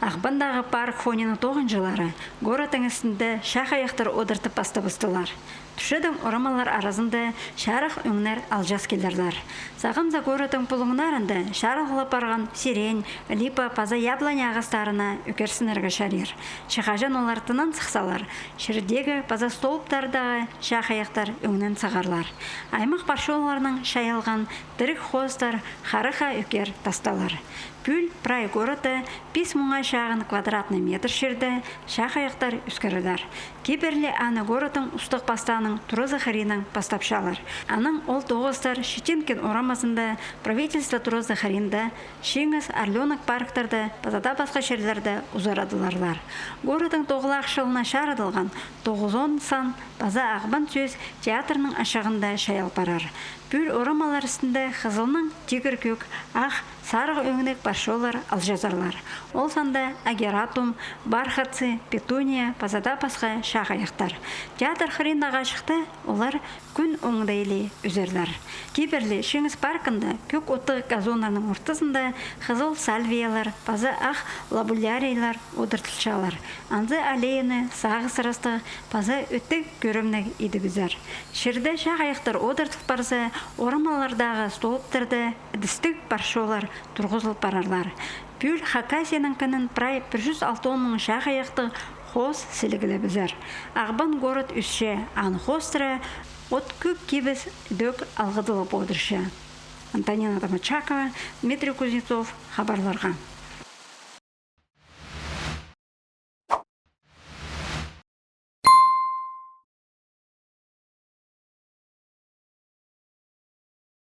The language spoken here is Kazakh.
Ақбандағы парк фонины 9 жылары город тәңісінде шақ аяқтар одыртып бастабыстылар. Түшедің орамалар аразында шарық өңнер алжас келдерлер. Сағымза городың пұлыңнарында шарықлап барған сирень, липа, паза яблоня ағыстарына өкерсінерге шарир. Шығажан олартынан сықсалар. Шірдегі паза столыптардағы шақ аяқтар өңнен сағарлар. Аймақ паршоларының шайылған дірік хостар харыха өкер тасталар. Пүл прай города 5 мыңа шағын квадратный метр шерді шақ аяқтар үскірілер. Кеберлі аны городың ұстық пастаның тұры Захаринің пастапшалар. Аның ол тоғыстар Шетенкен орамасында правительство тұры Захаринда, Шеңіз Орленок парктарды, пазада басқа шерлерді ұзарадыларлар. Городың тоғылақ шылына шарыдылған 9-10 сан база ағбан сөз театрының ашығында шаял парар. Пүл орамалар үстінде қызылның тигір көк, ақ, сарық өңінек паршолар алжазарлар. Ол санда агератум, бархатцы, петуния, пазада басқа шақ аяқтар. Театр хриндаға шықты, олар күн оңдайлы үзерлер. Кейбірлі Шеңіз паркында көк оты газонларының ортасында қызыл сальвиялар, паза ақ лабуляриялар одыртылшалар. Анзы аллейіні сағы сырасты паза өттік көрімнік едігізер. Шерді шақ аяқтар одыртып барса, орамалардағы столыптарды дістік паршолар тұрғызылып барарлар. Пүл Хакасияның кінін прай 106 мың шақ аяқты хоз сілігілі бізер. Ағбан город үсше ан хостыры от көк кебіз дөк алғыдылып одыршы. Антонина Тамачакова, Дмитрий Кузнецов, хабарларға.